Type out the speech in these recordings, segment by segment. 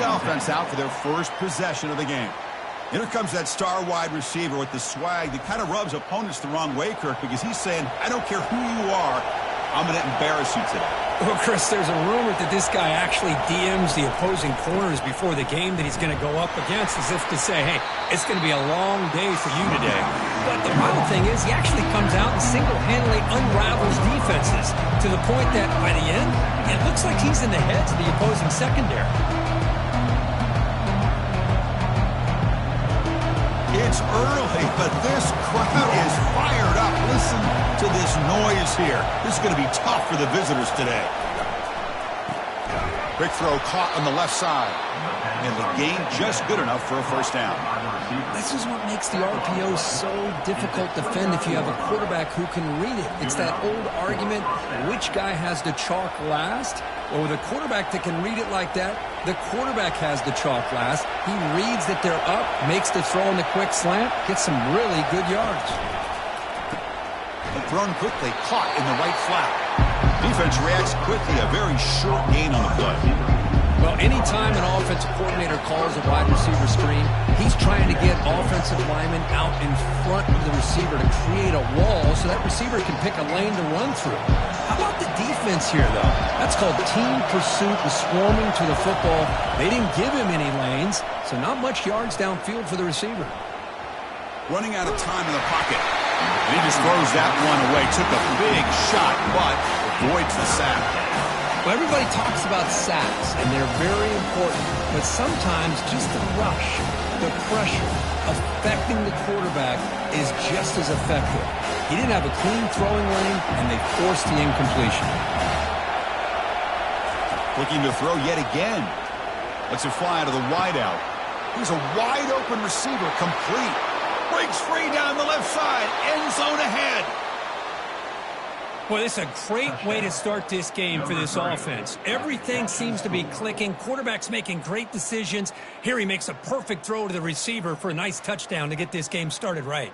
offense out for their first possession of the game. Here comes that star wide receiver with the swag that kind of rubs opponents the wrong way, Kirk, because he's saying, I don't care who you are, I'm going to embarrass you today. Well, Chris, there's a rumor that this guy actually DMs the opposing corners before the game that he's going to go up against, as if to say, hey, it's going to be a long day for you today. But the wild thing is he actually comes out and single-handedly unravels defenses to the point that by the end, it looks like he's in the heads of the opposing secondary. It's early, but this crowd is fired up. Listen to this noise here. This is going to be tough for the visitors today. Quick throw caught on the left side. And the gain just good enough for a first down. This is what makes the RPO so difficult to defend if you have a quarterback who can read it. It's that old argument, which guy has the chalk last? Well, with a quarterback that can read it like that, the quarterback has the chalk last. He reads that they're up, makes the throw in the quick slant, gets some really good yards. Thrown quickly, caught in the right flat. Defense reacts quickly, a very short gain on the play. Well, anytime an offensive coordinator calls a wide receiver screen, he's trying to get offensive linemen out in front of the receiver to create a wall so that receiver can pick a lane to run through. How about the defense here, though? That's called team pursuit and swarming to the football. They didn't give him any lanes, so not much yards downfield for the receiver. Running out of time in the pocket. And he just throws that one away. Took a big shot, but avoids the sack. Well, everybody talks about sacks, and they're very important, but sometimes just the rush, the pressure, affecting the quarterback is just as effective. He didn't have a clean throwing lane, and they forced the incompletion. Looking to throw yet again. Lets it fly out of the wideout. Here's a wide-open receiver, complete. Breaks free down the left side, end zone ahead. Well, this is a great way to start this game for this offense. Everything seems to be clicking. Quarterback's making great decisions. Here he makes a perfect throw to the receiver for a nice touchdown to get this game started right.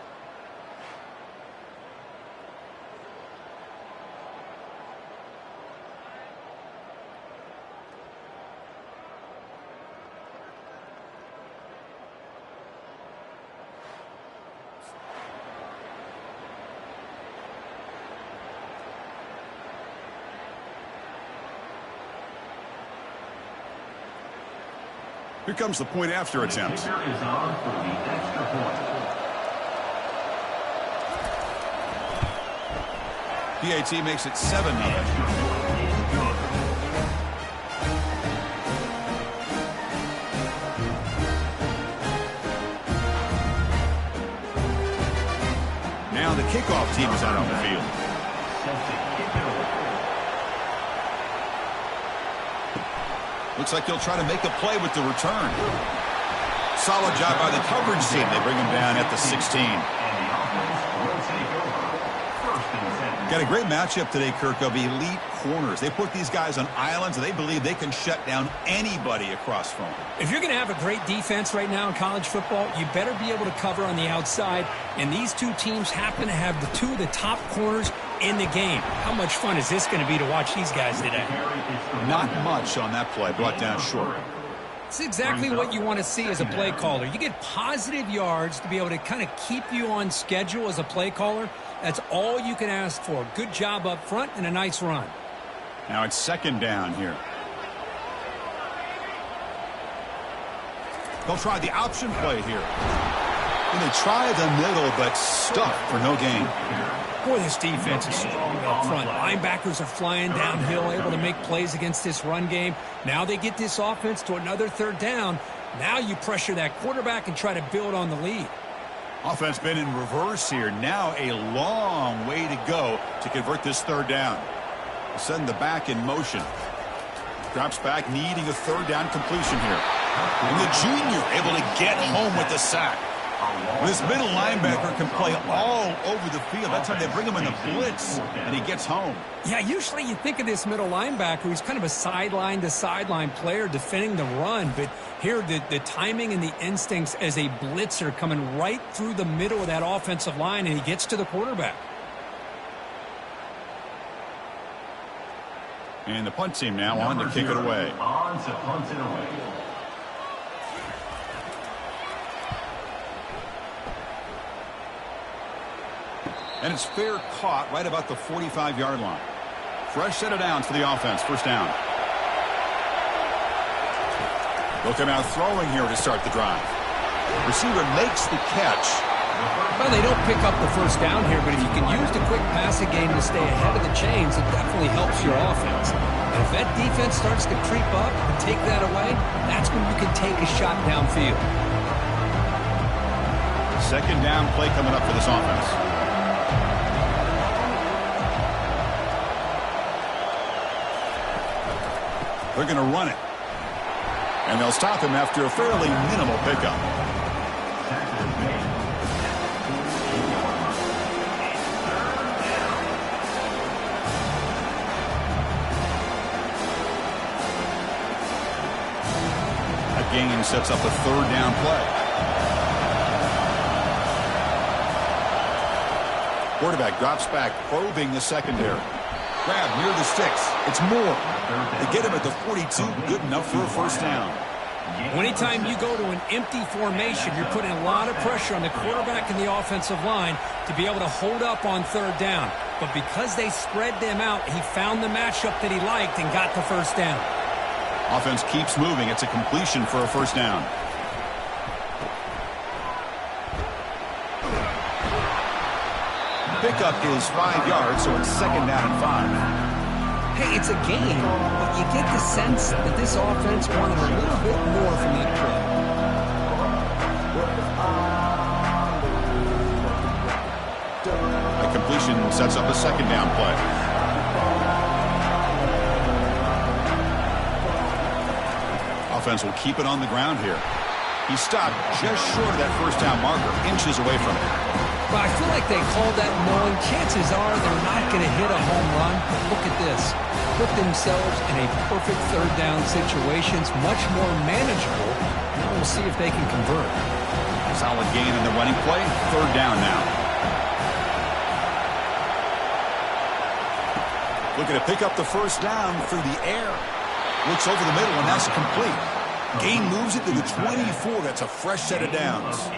Here comes the point after attempt. PAT makes it 7-0. Now the kickoff team is out on the field. Looks like he'll try to make a play with the return. Solid job by the coverage team. They bring him down at the 16. Got a great matchup today, Kirk, of elite corners. They put these guys on islands, and they believe they can shut down anybody across from them. If you're going to have a great defense right now in college football, you better be able to cover on the outside. And these two teams happen to have the two of the top corners in the game. How much fun is this going to be to watch these guys today? Not much on that play, brought down short. It's exactly what you want to see as a play caller. You get positive yards to be able to kind of keep you on schedule as a play caller. That's all you can ask for. Good job up front and a nice run. Now it's second down here. They'll try the option play here. And they try the middle, but stuck for no gain. Boy, this defense is strong up front. Linebackers are flying downhill, able to make plays against this run game. Now they get this offense to another third down. Now you pressure that quarterback and try to build on the lead. Offense been in reverse here. Now a long way to go to convert this third down. Send the back in motion. Drops back, needing a third down completion here. And the junior able to get home with the sack. This middle linebacker can play all over the field. That's how they bring him in the blitz, and he gets home. Yeah, usually you think of this middle linebacker, he's kind of a sideline-to-sideline player defending the run. But here, the timing and the instincts as a blitzer coming right through the middle of that offensive line, and he gets to the quarterback. And the punt team now on to kick it away. And it's fair caught right about the 45-yard line. Fresh set of downs for the offense. First down. They'll come out throwing here to start the drive. Receiver makes the catch. Well, they don't pick up the first down here, but if you can use the quick passing game to stay ahead of the chains, it definitely helps your offense. And if that defense starts to creep up and take that away, that's when you can take a shot downfield. Second down play coming up for this offense. They're going to run it. And they'll stop him after a fairly minimal pickup. A gain sets up a third down play. Quarterback drops back, probing the secondary. Grab near the sticks. It's Moore. They get him at the 42. Good enough for a first down. Anytime you go to an empty formation, you're putting a lot of pressure on the quarterback and the offensive line to be able to hold up on third down. But because they spread them out, he found the matchup that he liked and got the first down. Offense keeps moving. It's a completion for a first down. Pickup is 5 yards, so it's second down and 5. Hey, it's a game, but you get the sense that this offense wanted a little bit more from that play. A completion sets up a second down play. Offense will keep it on the ground here. He stopped just short of that first down marker, inches away from it. But I feel like they called that knowing chances are they're not going to hit a home run. But look at this. Put themselves in a perfect third down situation. It's much more manageable. Now we'll see if they can convert. Solid gain in the running play. Third down now. Looking to pick up the first down through the air. Looks over the middle, and that's complete. Gain moves it to the 24. That's a fresh set of downs.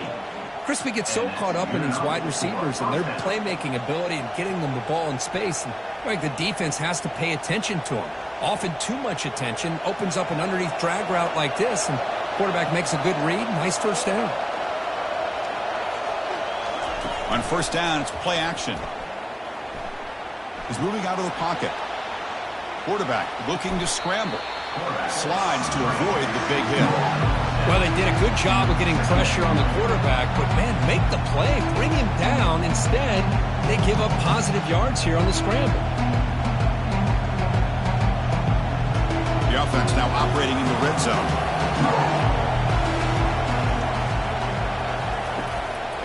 Crispy gets so caught up in his wide receivers and their playmaking ability and getting them the ball in space. And like the defense has to pay attention to him. Often too much attention. Opens up an underneath drag route like this, and quarterback makes a good read. Nice first down. On first down, it's play action. He's moving out of the pocket. Quarterback looking to scramble. Slides to avoid the big hit. Well, they did a good job of getting pressure on the quarterback, but, man, make the play. Bring him down. Instead, they give up positive yards here on the scramble. The offense now operating in the red zone.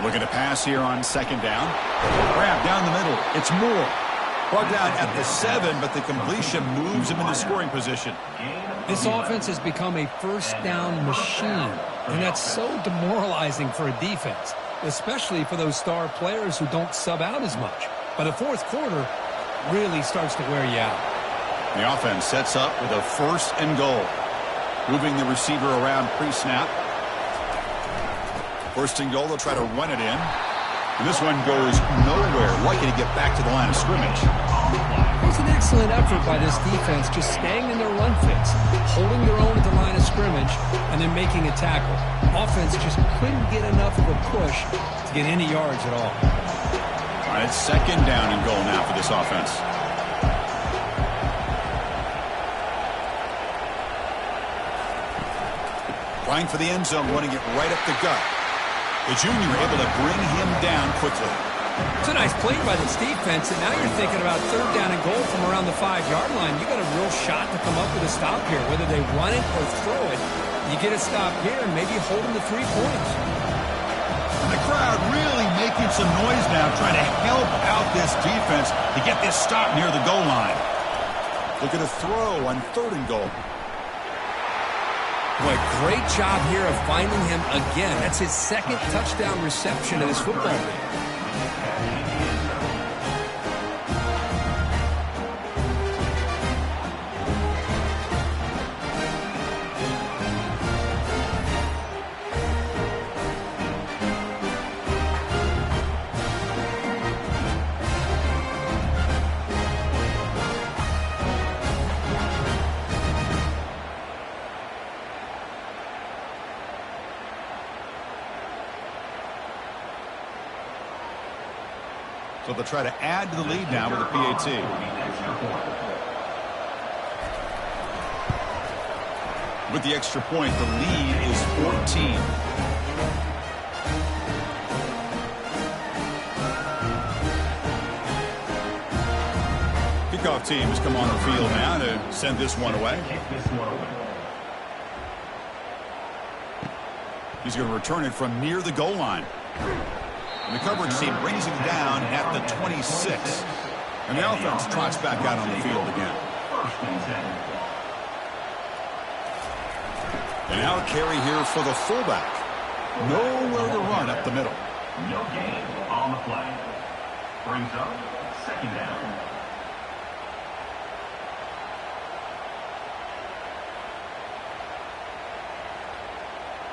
Looking to pass here on second down. Grab down the middle. It's Moore. Brought down at the 7, but the completion moves him into scoring position. This offense has become a first down machine, and that's so demoralizing for a defense, especially for those star players who don't sub out as much. By the fourth quarter, really starts to wear you out. The offense sets up with a first and goal. Moving the receiver around pre-snap. First and goal, they'll try to run it in. And this one goes nowhere. Lucky to get back to the line of scrimmage. It was an excellent effort by this defense, just staying in their run fits, holding their own at the line of scrimmage, and then making a tackle. Offense just couldn't get enough of a push to get any yards at all. All right, it's second down and goal now for this offense. Trying for the end zone, running it right up the gut. The junior able to bring him down quickly. It's a nice play by this defense, and now you're thinking about third down and goal from around the 5-yard line. You got a real shot to come up with a stop here, whether they run it or throw it. You get a stop here and maybe hold them to 3 points. And the crowd really making some noise now, trying to help out this defense to get this stop near the goal line. Looking to throw on third and goal. Boy, great job here of finding him again. That's his second touchdown reception of this football game. So they'll try to add to the lead now with a PAT. With the extra point, the lead is 14. Kickoff team has come on the field now to send this one away. He's going to return it from near the goal line. And the coverage team brings him down at the 26. And the offense trots back out on the field again. And now a carry here for the fullback. Nowhere to run up the middle. No gain on the play. Brings up second down.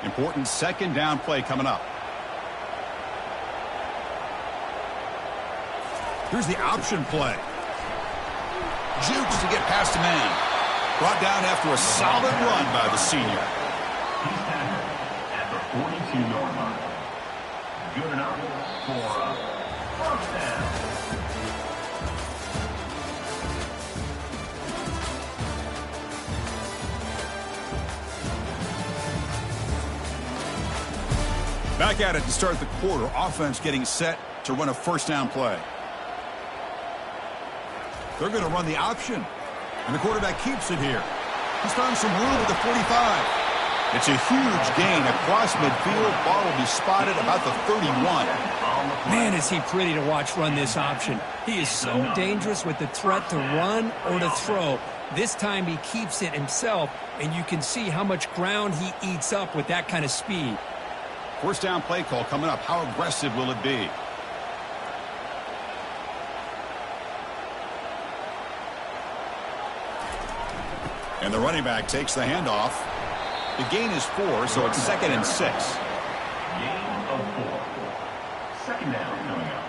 Important second down play coming up. Here's the option play. Jukes to get past a man. Brought down after a solid run by the senior. He's tackled at the 42-yard line. Good enough for a first down. Back at it to start the quarter. Offense getting set to run a first down play. They're going to run the option. And the quarterback keeps it here. He's found some room at the 45. It's a huge gain across midfield. Ball will be spotted about the 31. Man, is he pretty to watch run this option. He is so dangerous with the threat to run or to throw. This time he keeps it himself, and you can see how much ground he eats up with that kind of speed. First down play call coming up. How aggressive will it be? And the running back takes the handoff. The gain is 4, so it's 2nd and 6. Gain of 4. Second down coming up.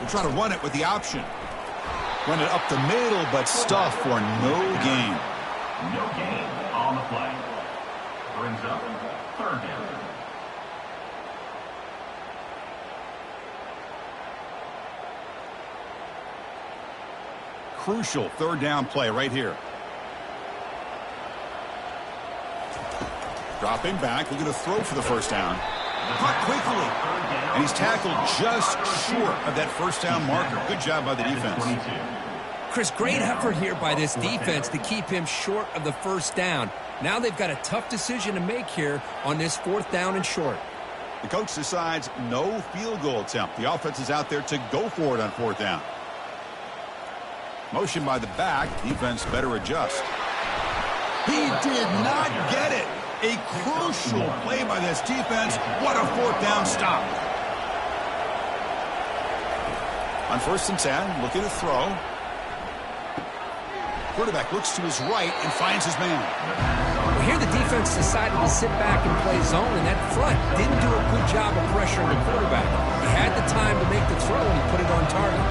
We'll try to run it with the option. Run it up the middle, but stuff for no gain. No gain on the play. Brings up third down. Crucial third down play right here. Dropping back, looking to throw for the first down. Caught quickly. And he's tackled just short of that first down marker. Good job by the defense. Chris, great effort here by this defense to keep him short of the first down. Now they've got a tough decision to make here on this 4th down and short. The coach decides no field goal attempt. The offense is out there to go for it on 4th down. Motion by the back. Defense better adjust. He did not get it. A crucial play by this defense. What a 4th down stop. On 1st and 10, looking to throw. Quarterback looks to his right and finds his man. Well, here the defense decided to sit back and play zone, and that front didn't do a good job of pressuring the quarterback. He had the time to make the throw, and he put it on target.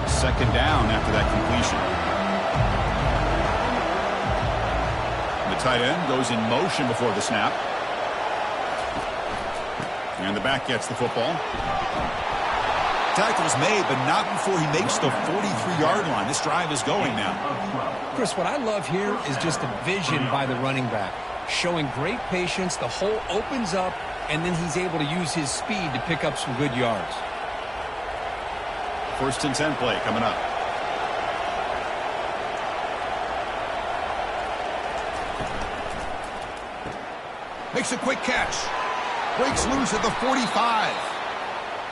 Second down after that completion. The tight end goes in motion before the snap. And the back gets the football. Tackle's made, but not before he makes the 43-yard line. This drive is going now. Chris, what I love here is just the vision by the running back. Showing great patience, the hole opens up, and then he's able to use his speed to pick up some good yards. 1st and 10 play coming up. Makes a quick catch. Breaks loose at the 45.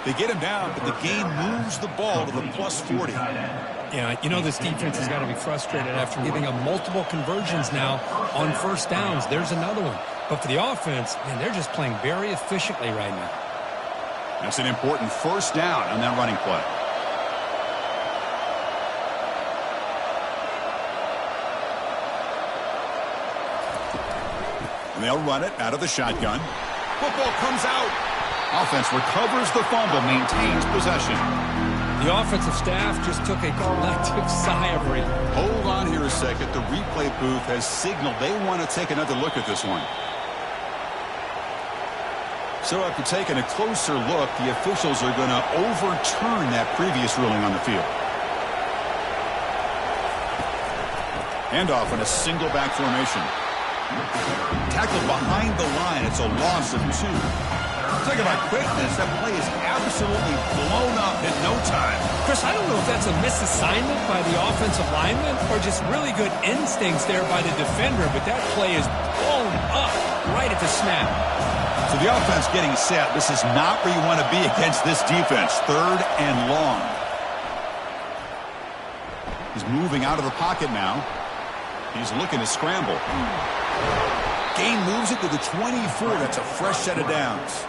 They get him down, but the gain moves the ball to the plus 40. Yeah, you know this defense has got to be frustrated after giving up multiple conversions now on 1st downs. There's another one. But for the offense, man, they're just playing very efficiently right now. That's an important 1st down on that running play. And they'll run it out of the shotgun. Football comes out. Offense recovers the fumble, maintains possession. The offensive staff just took a collective sigh of relief. Hold on here a second. The replay booth has signaled they want to take another look at this one. So after taking a closer look, the officials are going to overturn that previous ruling on the field. Handoff in a single back formation. Tackled behind the line. It's a loss of 2. Talk about quickness. That play is absolutely blown up in no time. Chris, I don't know if that's a misassignment by the offensive lineman or just really good instincts there by the defender, but that play is blown up right at the snap. So the offense getting set. This is not where you want to be against this defense. 3rd and long. He's moving out of the pocket now. He's looking to scramble. Gain moves it to the 24. That's a fresh set of downs.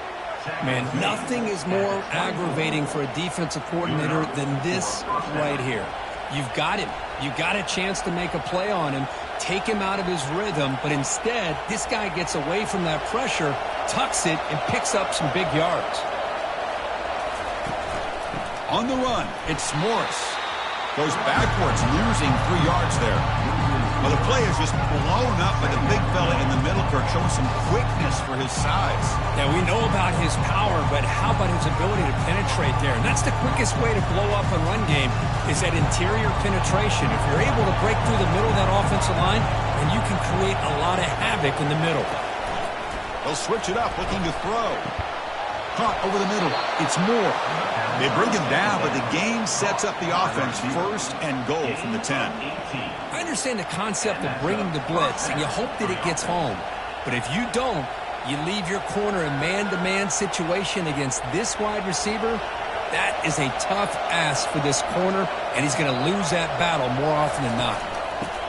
Man, nothing is more aggravating for a defensive coordinator than this right here. You've got him. You got a chance to make a play on him, take him out of his rhythm, but instead, this guy gets away from that pressure, tucks it, and picks up some big yards. On the run, it's Morris. Goes backwards, losing 3 yards there. Well, the play is just blown up by the big fella in the middle, Kirk, showing some quickness for his size. Yeah, we know about his power, but how about his ability to penetrate there? And that's the quickest way to blow up a run game is that interior penetration. If you're able to break through the middle of that offensive line, then you can create a lot of havoc in the middle. They'll switch it up, looking to throw. Caught over the middle. It's Moore. They bring him down, but the game sets up the offense 1st and goal from the 10. I understand the concept of bringing the blitz, and you hope that it gets home. But if you don't, you leave your corner in man-to-man situation against this wide receiver. That is a tough ask for this corner, and he's going to lose that battle more often than not.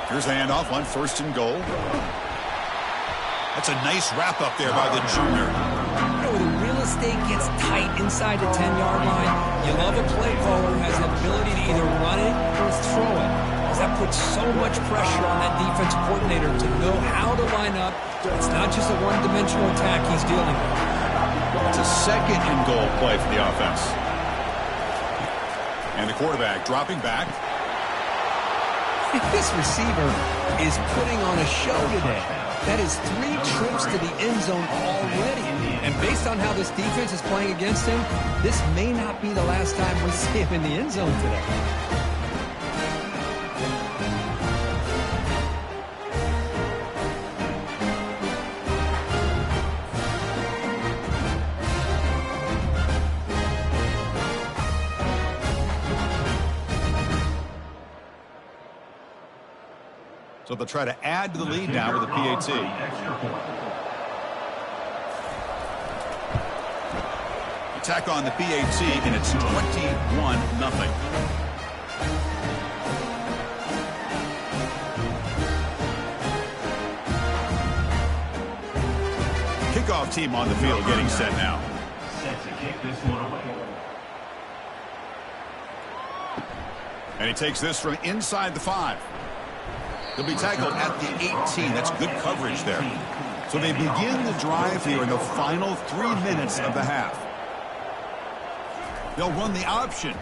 Here's the handoff on 1st and goal. That's a nice wrap up there by the junior. When the real estate gets tight inside the 10-yard line, you love a play caller who has the ability to either run it or throw it. Because that puts so much pressure on that defensive coordinator to know how to line up. It's not just a one-dimensional attack he's dealing with. It's a 2nd and goal play for the offense. And the quarterback dropping back. This receiver is putting on a show today. That is 3 trips to the end zone already. And based on how this defense is playing against him, this may not be the last time we see him in the end zone today. So they'll try to add to the lead now with a PAT. Attack on the PAT, and it's 21-0. Kickoff team on the field getting set now. Set to kick this one away. And he takes this from inside the 5. He'll be tackled at the 18. That's good coverage there. So they begin the drive here in the final 3 minutes of the half. They'll run the option.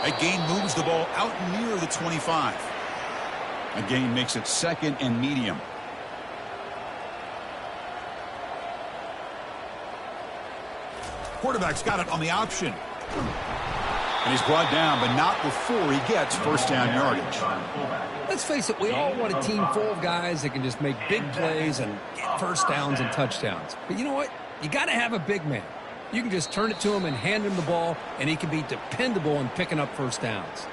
That gain moves the ball out near the 25. A gain makes it 2nd and medium. Quarterback's got it on the option. And he's brought down, but not before he gets 1st down yardage. Let's face it, we all want a team full of guys that can just make big plays and get 1st downs and touchdowns. But you know what? You got to have a big man. You can just turn it to him and hand him the ball, and he can be dependable in picking up 1st downs.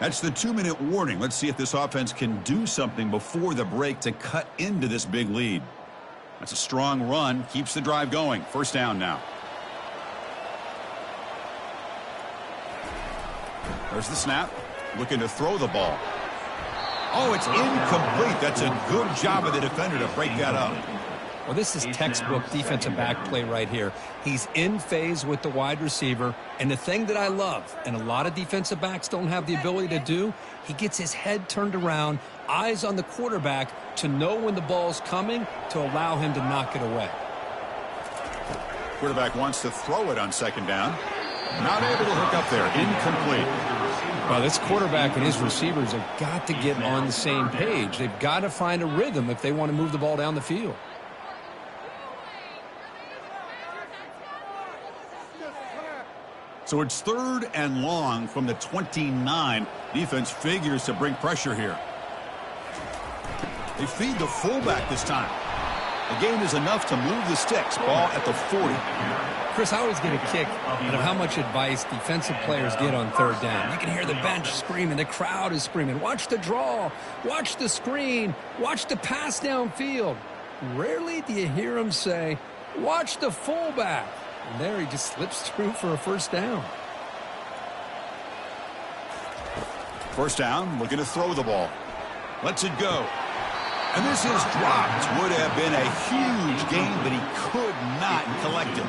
That's the 2-minute warning. Let's see if this offense can do something before the break to cut into this big lead. That's a strong run. Keeps the drive going. 1st down now. There's the snap. Looking to throw the ball. Oh, it's incomplete. That's a good job of the defender to break that up. Well, this is textbook defensive back play right here. He's in phase with the wide receiver, and the thing that I love, and a lot of defensive backs don't have the ability to do, he gets his head turned around, eyes on the quarterback to know when the ball's coming to allow him to knock it away. Quarterback wants to throw it on second down. Not able to hook up there. Incomplete. Well, this quarterback and his receivers have got to get on the same page. They've got to find a rhythm if they want to move the ball down the field. So it's 3rd and long from the 29. Defense figures to bring pressure here. They feed the fullback this time. The gain is enough to move the sticks. Ball at the 40. Chris, I always get a kick out of how much advice defensive players get on 3rd down. You can hear the bench screaming. The crowd is screaming. Watch the draw. Watch the screen. Watch the pass downfield. Rarely do you hear them say, watch the fullback. And there he just slips through for a 1st down. 1st down, looking to throw the ball. Lets it go. And this is dropped. Would have been a huge gain, but he could not collect it.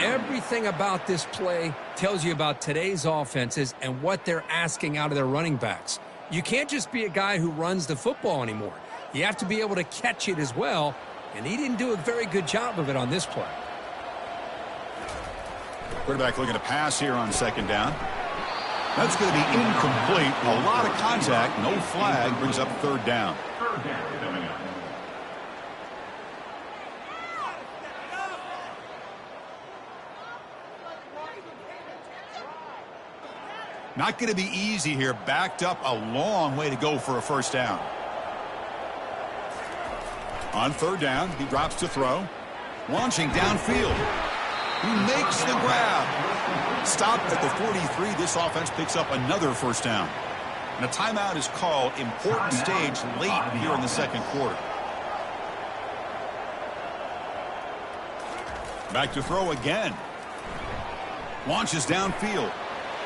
Everything about this play tells you about today's offenses and what they're asking out of their running backs. You can't just be a guy who runs the football anymore. You have to be able to catch it as well, and he didn't do a very good job of it on this play. Quarterback looking to pass here on 2nd down. That's going to be incomplete. A lot of contact. No flag. Brings up 3rd down. Not going to be easy here. Backed up a long way to go for a 1st down. On 3rd down, he drops to throw. Launching downfield. He makes the grab. Stopped at the 43. This offense picks up another 1st down. And a timeout is called. Important stage late here in the 2nd quarter. Back to throw again. Launches downfield.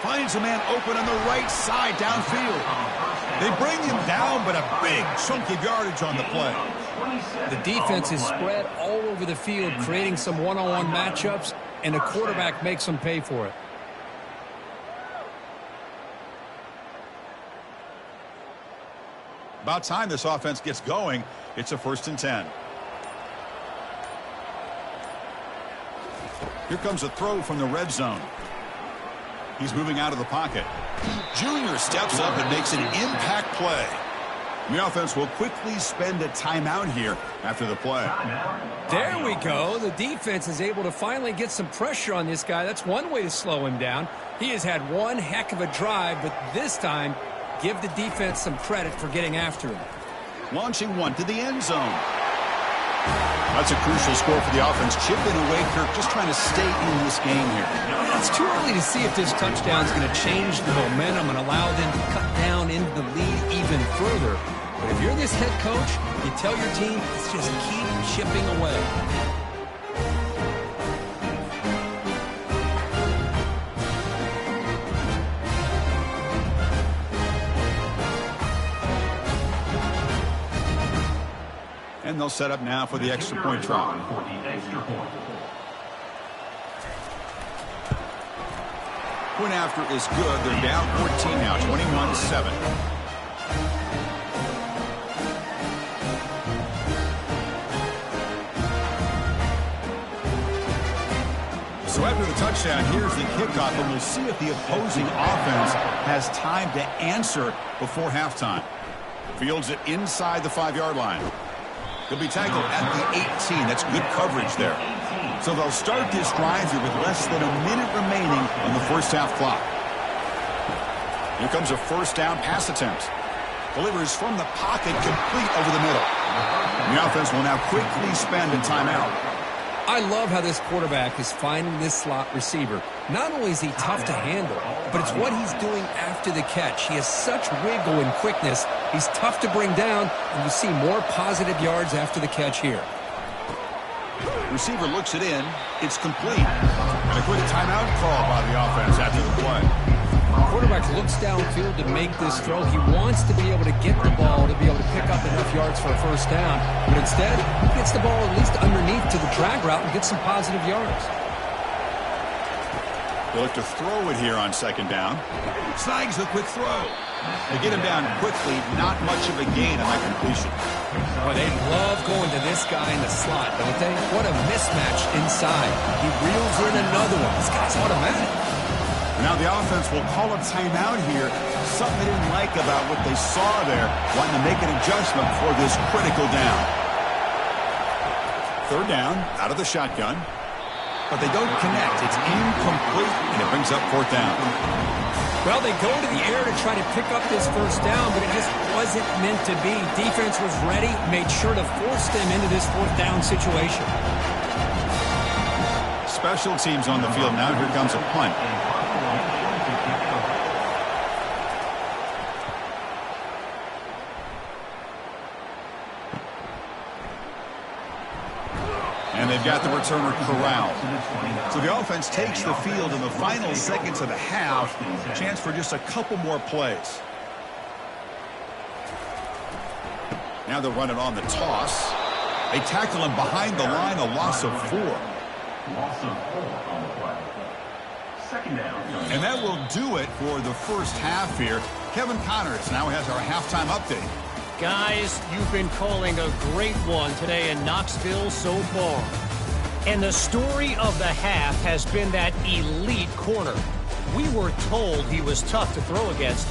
Finds a man open on the right side downfield. They bring him down, but a big chunk of yardage on the play. The defense is spread all over the field, creating some one-on-one matchups, and the quarterback makes them pay for it. About time this offense gets going. It's a 1st and 10. Here comes a throw from the red zone. He's moving out of the pocket. Junior steps up and makes an impact play. The offense will quickly spend a timeout here after the play. There we go. The defense is able to finally get some pressure on this guy. That's one way to slow him down. He has had one heck of a drive, but this time, give the defense some credit for getting after him. Launching one to the end zone. That's a crucial score for the offense. Chipping away, Kirk, just trying to stay in this game here. It's too early to see if this touchdown is going to change the momentum and allow them to cut down into the lead even further. But if you're this head coach, you tell your team, let's just keep chipping away. And they'll set up now for the extra point try. Point after is good. They're down 14 now, 21-7. So after the touchdown, here's the kickoff, and we'll see if the opposing offense has time to answer before halftime. Fields it inside the 5-yard line. He'll be tackled at the 18. That's good coverage there. So they'll start this drive here with less than a minute remaining on the 1st half clock. Here comes a 1st down pass attempt. Delivers from the pocket, complete over the middle. The offense will now quickly spend a timeout. I love how this quarterback is finding this slot receiver. Not only is he tough to handle, but it's what he's doing after the catch. He has such wiggle and quickness. He's tough to bring down, and you see more positive yards after the catch here. Receiver looks it in. It's complete. And a quick timeout call by the offense after the play. quarterback looks downfield to make this throw. He wants to be able to get the ball to be able to pick up enough yards for a first down. But instead, he gets the ball at least underneath to the drag route and gets some positive yards. They look to throw it here on second down. Snags the quick throw. They get him down quickly. Not much of a gain on that completion. Boy, they love going to this guy in the slot, don't they? What a mismatch inside. He reels in another one. This guy's automatic. Now the offense will call a timeout here. Something they didn't like about what they saw there. Wanting to make an adjustment for this critical down. Third down, out of the shotgun. But they don't connect. It's incomplete, and it brings up fourth down. Well, they go to the air to try to pick up this first down, but it just wasn't meant to be. Defense was ready, made sure to force them into this fourth down situation. Special teams on the field now. Here comes a punt. And they've got the returner corralled. So the offense takes the field in the final seconds of the half. Chance for just a couple more plays. Now they'll run it on the toss. They tackle him behind the line, a loss of 4. Loss of 4 on the play. Second down. And that will do it for the first half here. Kevin Connors now has our halftime update. Guys, you've been calling a great one today in Knoxville so far. And the story of the half has been that elite corner. We were told he was tough to throw against.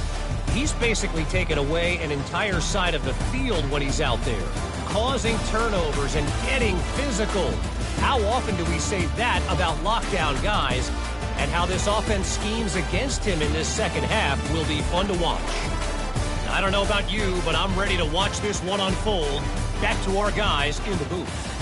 He's basically taken away an entire side of the field when he's out there, causing turnovers and getting physical. How often do we say that about lockdown guys? And how this offense schemes against him in this second half will be fun to watch. I don't know about you, but I'm ready to watch this one unfold. Back to our guys in the booth.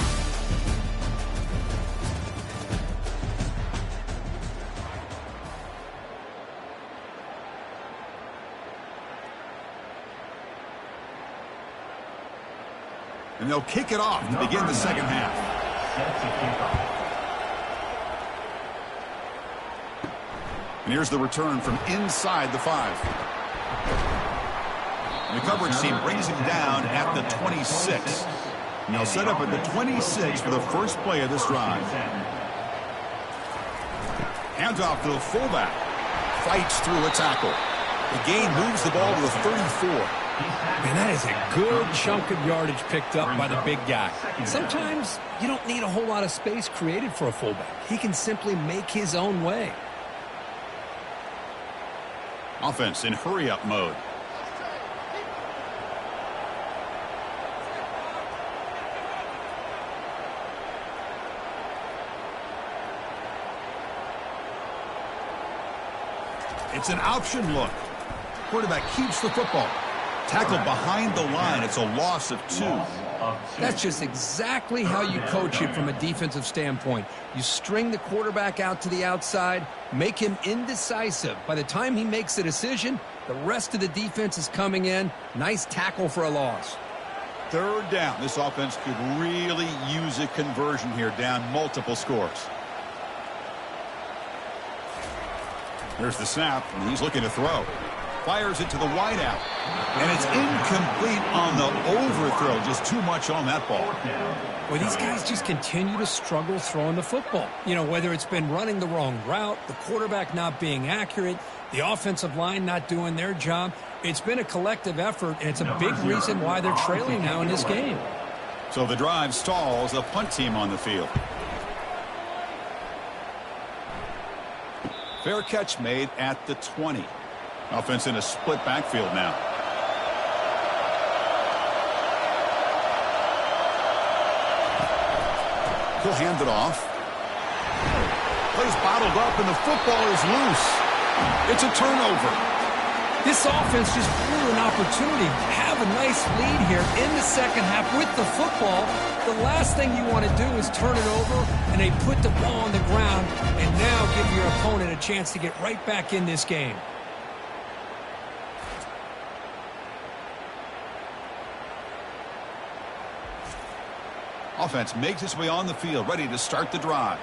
And they'll kick it off to begin the second half. And here's the return from inside the 5. The coverage team brings him down at the 26. And they'll set up at the 26 for the first play of this drive. Hands off to the fullback. Fights through a tackle. The gain moves the ball to the 34. Man, that is a good chunk of yardage picked up by the big guy. Sometimes you don't need a whole lot of space created for a fullback. He can simply make his own way. Offense in hurry-up mode. It's an option look. Quarterback keeps the football. Tackled behind the line. It's a loss of 2. That's just exactly how you coach it from a defensive standpoint. You string the quarterback out to the outside, make him indecisive. By the time he makes a decision, the rest of the defense is coming in. Nice tackle for a loss. Third down. This offense could really use a conversion here, down multiple scores. There's the snap, and he's looking to throw. Fires it to the wideout. And it's incomplete on the overthrow. Just too much on that ball. Well, these guys just continue to struggle throwing the football. You know, whether it's been running the wrong route, the quarterback not being accurate, the offensive line not doing their job. It's been a collective effort, and it's a big reason why they're trailing now in this game. So the drive stalls, a punt team on the field. Fair catch made at the 20. Offense in a split backfield now. He'll hand it off. Plays bottled up, and the football is loose. It's a turnover. This offense just blew an opportunity to have a nice lead here in the second half with the football. The last thing you want to do is turn it over, and they put the ball on the ground and now give your opponent a chance to get right back in this game. Offense makes its way on the field, ready to start the drive.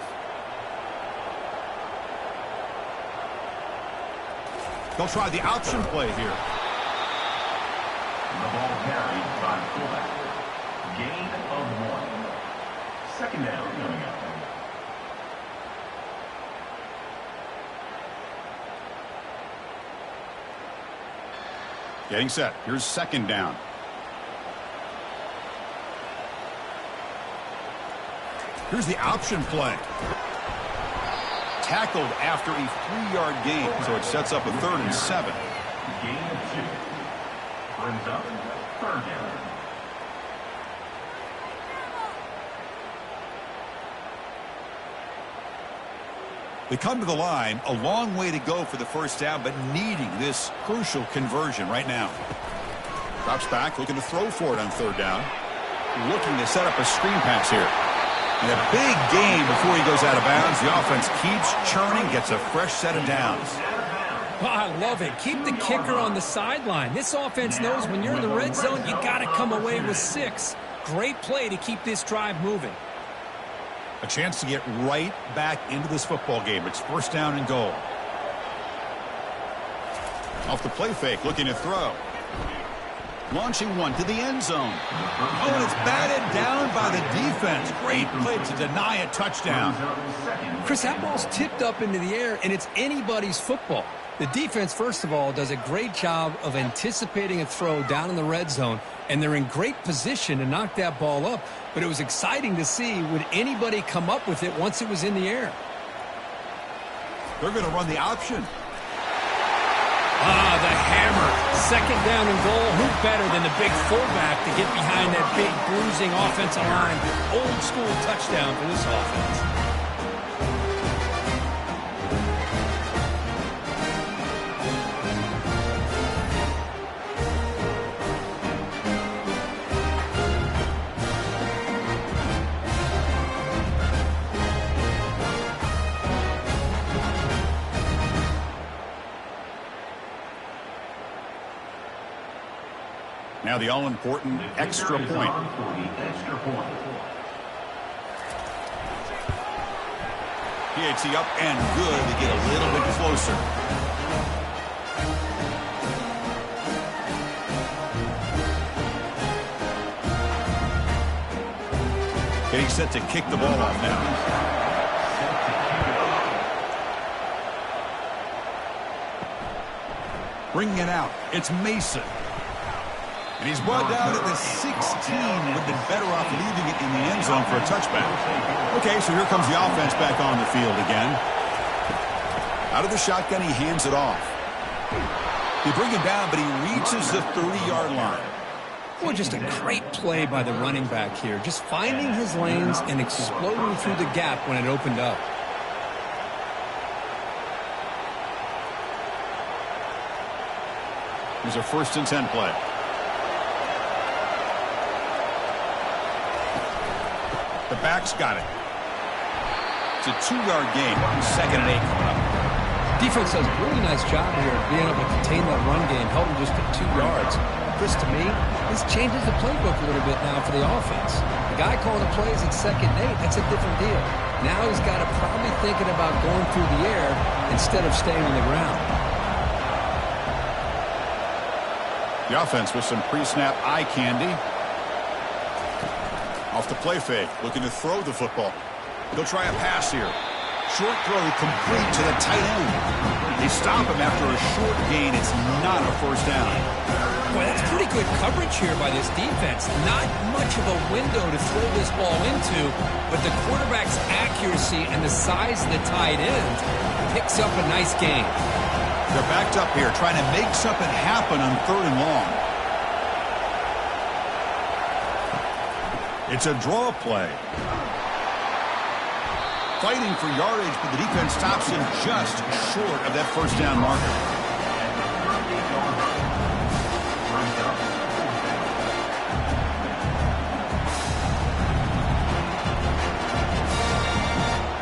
They'll try the option play here. The ball carried by fullback. Gain of 1. Second down coming up. Getting set. Here's second down. Here's the option play. Tackled after a 3-yard gain, so it sets up a 3rd and 7. Gain of 2. Brings up third down. They come to the line, a long way to go for the first down, but needing this crucial conversion right now. Drops back, looking to throw for it on 3rd down. Looking to set up a screen pass here. And a big gain before he goes out of bounds. The offense keeps churning, gets a fresh set of downs. Oh, I love it. Keep the kicker on the sideline. This offense knows when you're in the red zone, you got to come away with 6. Great play to keep this drive moving. A chance to get right back into this football game. It's 1st down and goal. Off the play fake, looking to throw. Launching one to the end zone. Oh, and it's batted down by the defense. Great play to deny a touchdown. Chris, that ball's tipped up into the air, and it's anybody's football. The defense, first of all, does a great job of anticipating a throw down in the red zone, and they're in great position to knock that ball up. But it was exciting to see, would anybody come up with it once it was in the air? They're going to run the option. Ah, the hammer. 2nd down and goal. Who better than the big fullback to get behind that big bruising offensive line? Old school touchdown for this offense. Now the all-important extra point. PAT up and good to get a little bit closer. Getting set to kick the ball off now. Bringing it out. It's Mason. And he's brought down at the 16. Would have been better off leaving it in the end zone for a touchback. Okay, so here comes the offense back on the field again. Out of the shotgun, he hands it off. They bring him down, but he reaches the 30-yard line. Boy, just a great play by the running back here. Just finding his lanes and exploding through the gap when it opened up. Here's a 1st and 10 play. The back's got it. It's a 2-yard gain. 2nd and 8 coming up. Defense does a really nice job here of being able to contain that run game, held him just at 2 yards. Chris, to me, this changes the playbook a little bit now for the offense. The guy calling the plays at 2nd and 8, that's a different deal. Now he's got to probably thinking about going through the air instead of staying on the ground. The offense with some pre-snap eye candy. Off the play fake, looking to throw the football. He'll try a pass here. Short throw complete to the tight end. They stop him after a short gain. It's not a 1st down. Boy, that's pretty good coverage here by this defense. Not much of a window to throw this ball into, but the quarterback's accuracy and the size of the tight end picks up a nice gain. They're backed up here, trying to make something happen on 3rd and long. It's a draw play. Fighting for yardage, but the defense stops him just short of that 1st down marker.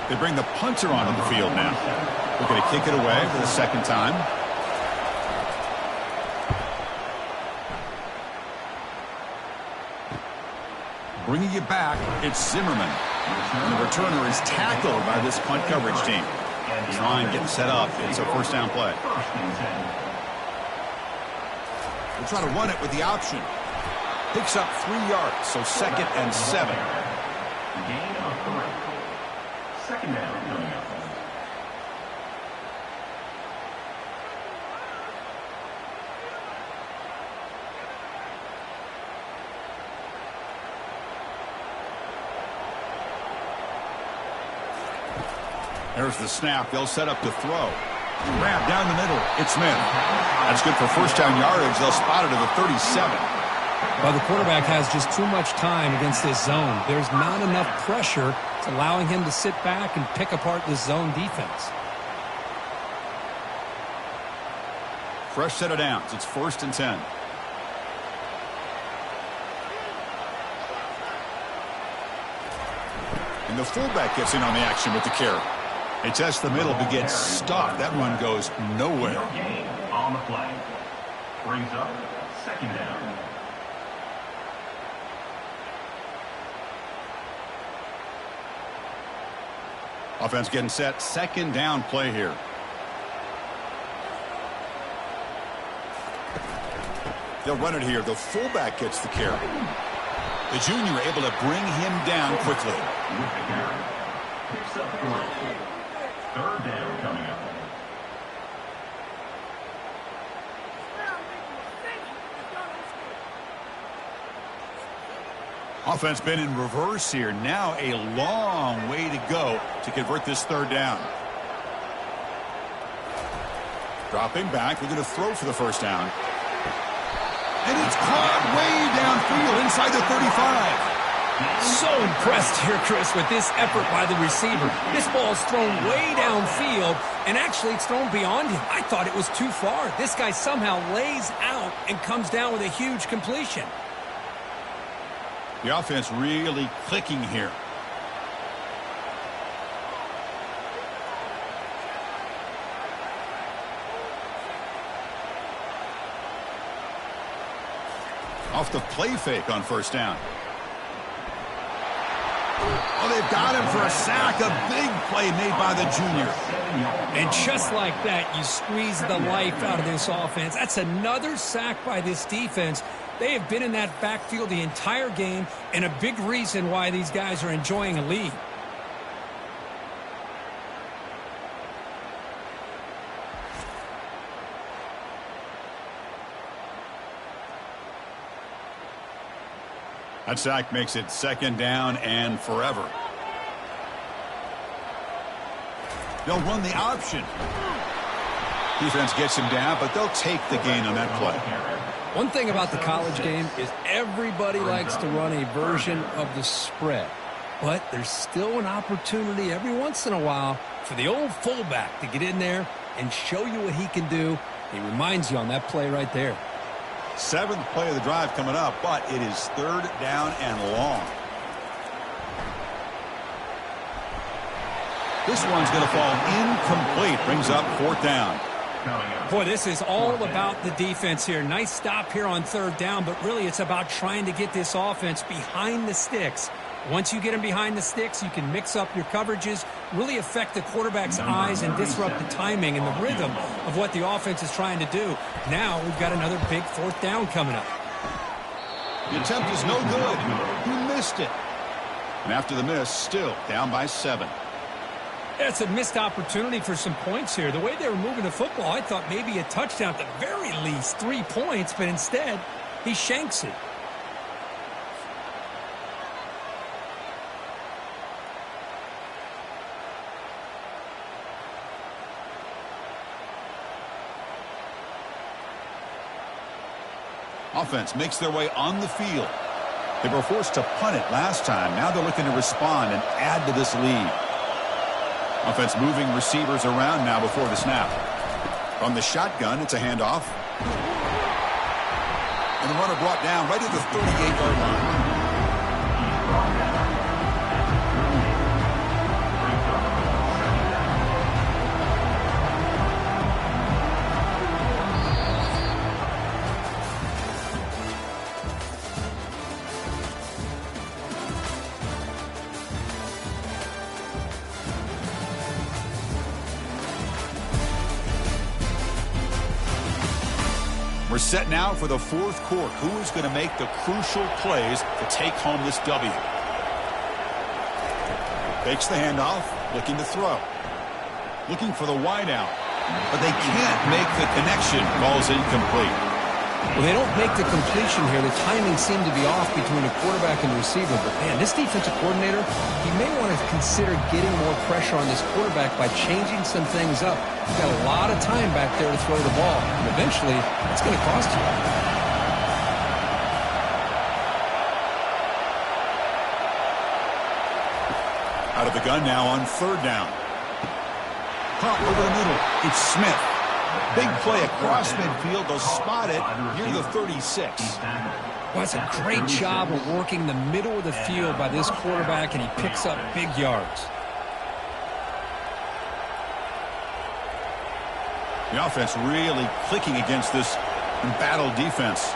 They bring the punter onto the field now. They're going to kick it away for the 2nd time. Bringing it back, it's Zimmerman. And the returner is tackled by this punt coverage team. His line getting set up. It's a first down play. We'll try to run it with the option. Picks up 3 yards, so 2nd and 7. Gain of 3. 2nd down coming up. There's the snap. They'll set up to throw. Grab down the middle. It's Smith. That's good for first down yardage. They'll spot it at the 37. Well, the quarterback has just too much time against this zone. There's not enough pressure. It's allowing him to sit back and pick apart this zone defense. Fresh set of downs. It's 1st and 10. And the fullback gets in on the action with the carry. They test the middle but gets stopped. That run goes nowhere. No gain on the play. Brings up 2nd down. Offense getting set. 2nd down play here. They'll run it here. The fullback gets the carry. The junior able to bring him down quickly. With the carry. Picks up 3. 3rd down coming up. Offense been in reverse here. Now a long way to go to convert this 3rd down. Dropping back. We're going to throw for the first down. And it's caught way downfield inside the 35. So impressed here, Chris, with this effort by the receiver. This ball's thrown way downfield, and actually it's thrown beyond him. I thought it was too far. This guy somehow lays out and comes down with a huge completion. The offense really clicking here. Off the play fake on first down. Oh, they've got him for a sack. A big play made by the junior. And just like that, you squeeze the life out of this offense. That's another sack by this defense. They have been in that backfield the entire game, and a big reason why these guys are enjoying a lead. That sack makes it 2nd down and forever. They'll run the option. Defense gets him down, but they'll take the gain on that play. One thing about the college game is everybody likes to run a version of the spread. But there's still an opportunity every once in a while for the old fullback to get in there and show you what he can do. He reminds you on that play right there. 7th play of the drive coming up, but it is 3rd down and long. This one's going to fall incomplete. Brings up 4th down. Boy, this is all about the defense here. Nice stop here on 3rd down, but really it's about trying to get this offense behind the sticks. Once you get them behind the sticks, you can mix up your coverages, really affect the quarterback's eyes and disrupt the timing and the rhythm of what the offense is trying to do. Now we've got another big 4th down coming up. The attempt is no good. He missed it. And after the miss, still down by 7. That's a missed opportunity for some points here. The way they were moving the football, I thought maybe a touchdown, at the very least 3 points, but instead he shanks it. Offense makes their way on the field. They were forced to punt it last time. Now they're looking to respond and add to this lead. Offense moving receivers around now before the snap. From the shotgun, it's a handoff. And the runner brought down right at the 38-yard line. We're set now for the fourth quarter. Who is going to make the crucial plays to take home this W? Fakes the handoff, looking to throw. Looking for the wide out. But they can't make the connection. Ball's incomplete. Well, they don't make the completion here. The timing seemed to be off between the quarterback and the receiver. But, man, this defensive coordinator, he may want to consider getting more pressure on this quarterback by changing some things up. He's got a lot of time back there to throw the ball. And eventually, it's going to cost you. Out of the gun now on third down. Caught over the middle. It's Smith. Big play across midfield. They'll spot it near the 36. Well, it's a great job of working the middle of the field by this quarterback, and he picks up big yards. The offense really clicking against this embattled defense.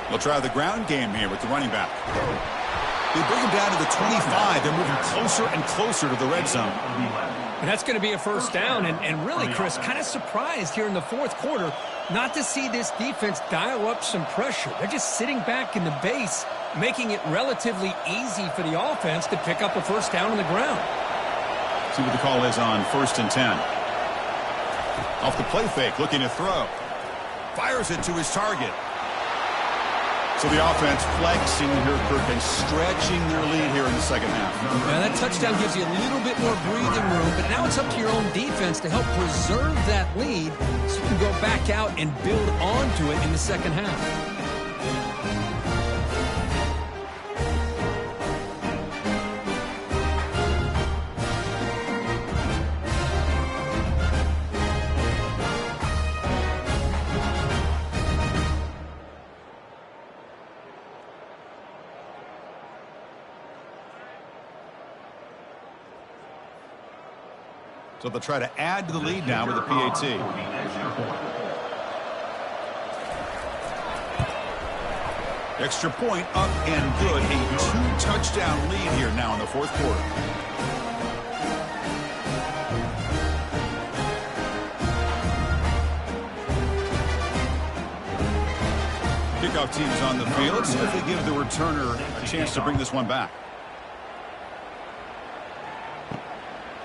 They'll try the ground game here with the running back. They bring him down to the 25. They're moving closer and closer to the red zone. And that's going to be a first down. And really, Chris, kind of surprised here in the fourth quarter not to see this defense dial up some pressure. They're just sitting back in the base, making it relatively easy for the offense to pick up a first down on the ground. See what the call is on 1st and 10. Off the play fake, looking to throw. Fires it to his target. So the offense flexing here, Kirk, and stretching their lead here in the second half. Now that touchdown gives you a little bit more breathing room, but now it's up to your own defense to help preserve that lead so you can go back out and build onto it in the second half. So they'll try to add to the lead now with a PAT. Extra point up and good. A 2-touchdown lead here now in the fourth quarter. Kickoff team is on the field. See if they give the returner a chance to bring this one back.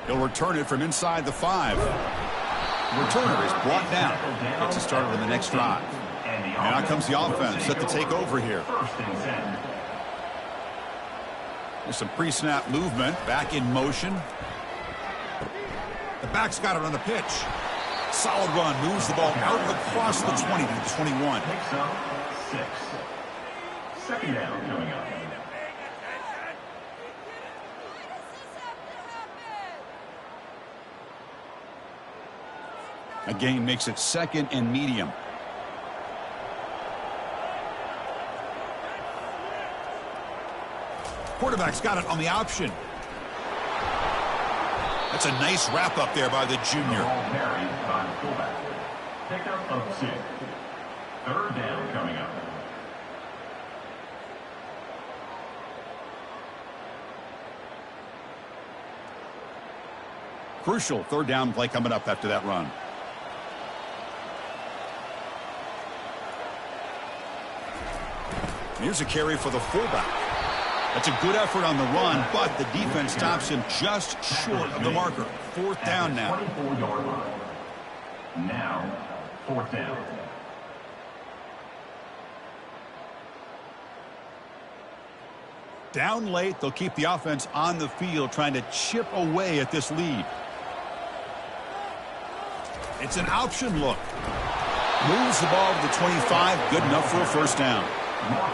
He'll return it from inside the 5. The returner is brought down. Gets us started on the next drive. And out comes the offense set to take over here. There's some pre-snap movement. Back in motion. The back's got it on the pitch. Solid run. Moves the ball out across the 20 to the 21. Picks up 6. Second down coming up. A gain makes it 2nd and medium. Quarterback's got it on the option. That's a nice wrap up there by the junior. Ball carried by the fullback. Pickup of 6. Third down coming up. Crucial third down play coming up after that run. Here's a carry for the fullback. That's a good effort on the run, but the defense stops him just short of the marker. Fourth down now. 24-yard line. Now, fourth down. Down late, they'll keep the offense on the field trying to chip away at this lead. It's an option look. Moves the ball to the 25. Good enough for a first down.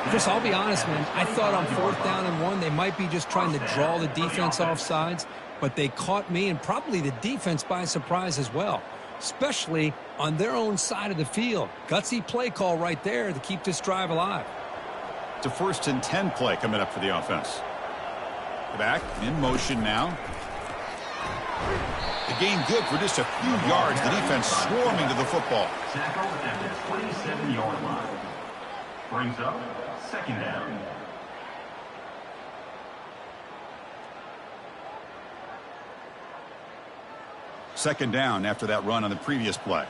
Chris, I'll be honest, man. I thought on 4th down and 1, they might be just trying to draw the defense off sides, but they caught me and probably the defense by surprise as well, especially on their own side of the field. Gutsy play call right there to keep this drive alive. It's a 1st and 10 play coming up for the offense. Back in motion now. The gain good for just a few yards. The defense swarming to the football. Tackle at the 27-yard line. Brings up second down. Second down after that run on the previous play.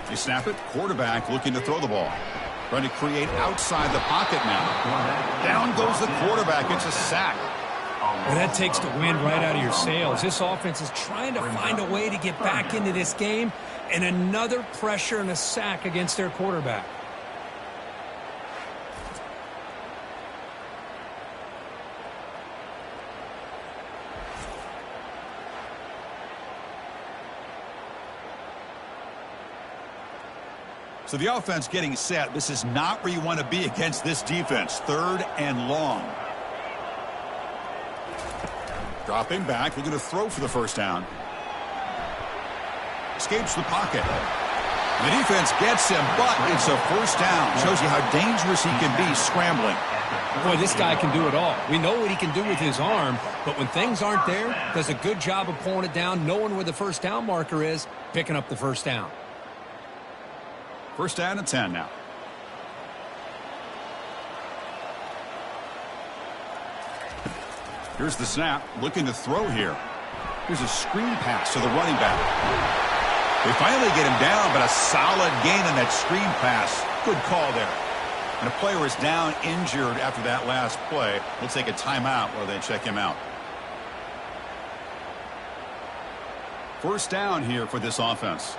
They snap it. Quarterback looking to throw the ball. Trying to create outside the pocket now. Down goes the quarterback. It's a sack. Well, that takes the wind right out of your sails. This offense is trying to find a way to get back into this game, and another pressure and a sack against their quarterback. So the offense getting set. This is not where you want to be against this defense. Third and long. Dropping back, looking to throw for the first down. Escapes the pocket. The defense gets him, but it's a first down. Shows you how dangerous he can be scrambling. Boy, this guy can do it all. We know what he can do with his arm, but when things aren't there, does a good job of pulling it down, knowing where the first down marker is, picking up the first down. First down and 10 now. Here's the snap. Looking to throw here. Here's a screen pass to the running back. They finally get him down, but a solid gain on that screen pass. Good call there. And a player is down injured after that last play. We'll take a timeout while they check him out. First down here for this offense.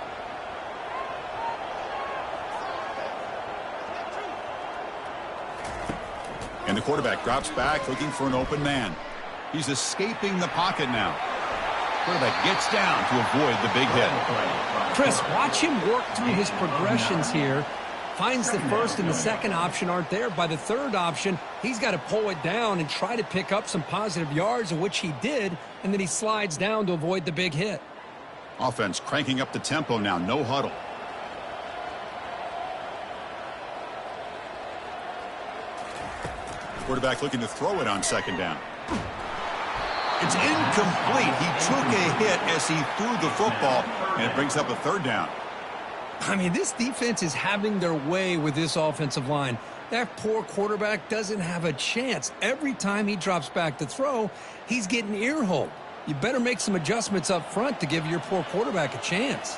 And the quarterback drops back looking for an open man. He's escaping the pocket now. Quarterback gets down to avoid the big hit. Chris, watch him work through his progressions here. Finds the first and the second option aren't there. By the third option, he's got to pull it down and try to pick up some positive yards, of which he did, and then he slides down to avoid the big hit. Offense cranking up the tempo now. No huddle. Quarterback looking to throw it on second down. It's incomplete. He took a hit as he threw the football, and it brings up a third down. I mean, this defense is having their way with this offensive line. That poor quarterback doesn't have a chance. Every time he drops back to throw, he's getting ear-holed. You better make some adjustments up front to give your poor quarterback a chance.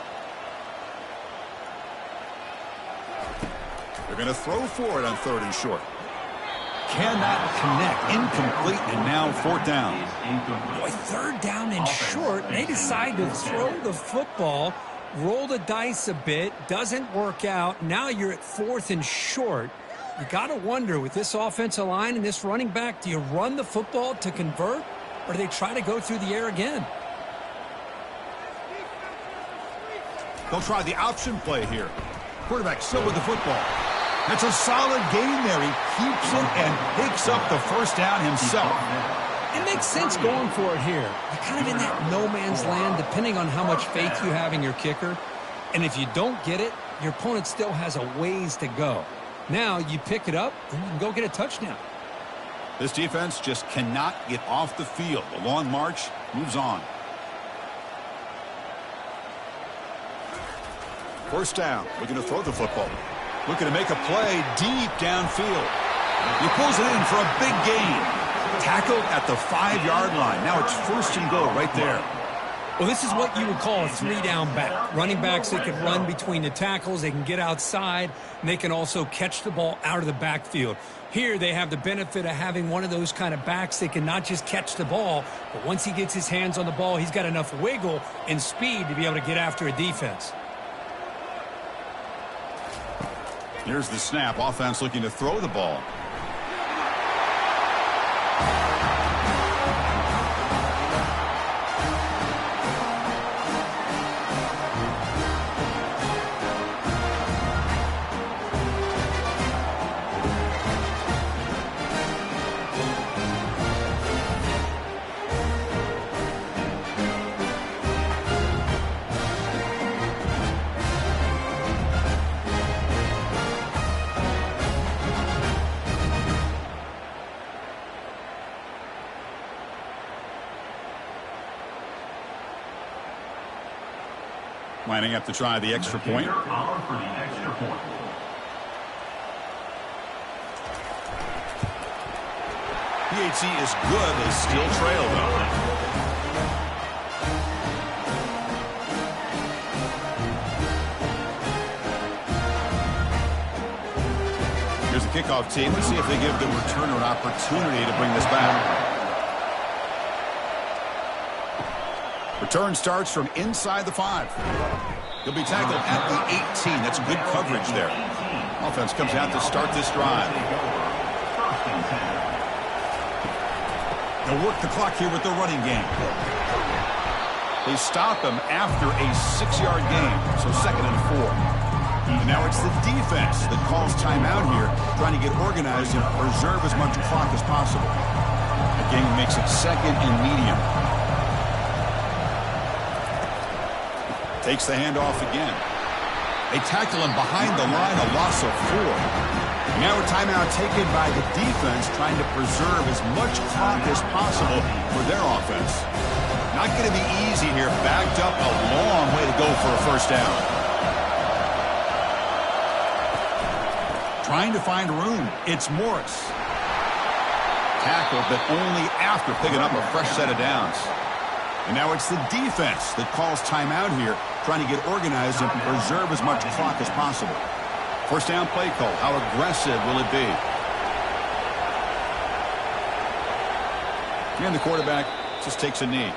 They're going to throw for it on third and short. Cannot connect. Incomplete, and now fourth down. Boy, third down and short. They decide to throw the football, roll the dice a bit, doesn't work out. Now you're at fourth and short. You got to wonder, with this offensive line and this running back, do you run the football to convert, or do they try to go through the air again? They'll try the option play here. Quarterback still with the football. It's a solid gain there. He keeps it and picks up the first down himself. It makes sense going for it here. You're kind of in that no man's land, depending on how much faith you have in your kicker. And if you don't get it, your opponent still has a ways to go. Now you pick it up and you can go get a touchdown. This defense just cannot get off the field. The long march moves on. First down. Looking to throw the football. Looking to make a play deep downfield. He pulls it in for a big gain. Tackled at the 5-yard line. Now it's first and goal right there. Well, this is what you would call a three-down back. Running backs that can run between the tackles, they can get outside, and they can also catch the ball out of the backfield. Here they have the benefit of having one of those kind of backs that can not just catch the ball, but once he gets his hands on the ball, he's got enough wiggle and speed to be able to get after a defense. Here's the snap. Offense looking to throw the ball. Lining up to try the extra point. PHC is good. They still trail, though. Here's the kickoff team. Let's see if they give the returner an opportunity to bring this back. Return starts from inside the 5. He'll be tackled at the 18. That's good coverage there. Offense comes out to start this drive. They'll work the clock here with the running game. They stop him after a 6-yard gain, so 2nd and 4. And now it's the defense that calls timeout here, trying to get organized and preserve as much clock as possible. The game makes it 2nd and medium. Takes the handoff again. They tackle him behind the line, a loss of 4. Now a timeout taken by the defense, trying to preserve as much clock as possible for their offense. Not going to be easy here. Backed up a long way to go for a first down. Trying to find room. It's Morris. Tackled, but only after picking up a fresh set of downs. And now it's the defense that calls timeout here, trying to get organized and preserve as much clock as possible. First down play call. How aggressive will it be? And the quarterback just takes a knee.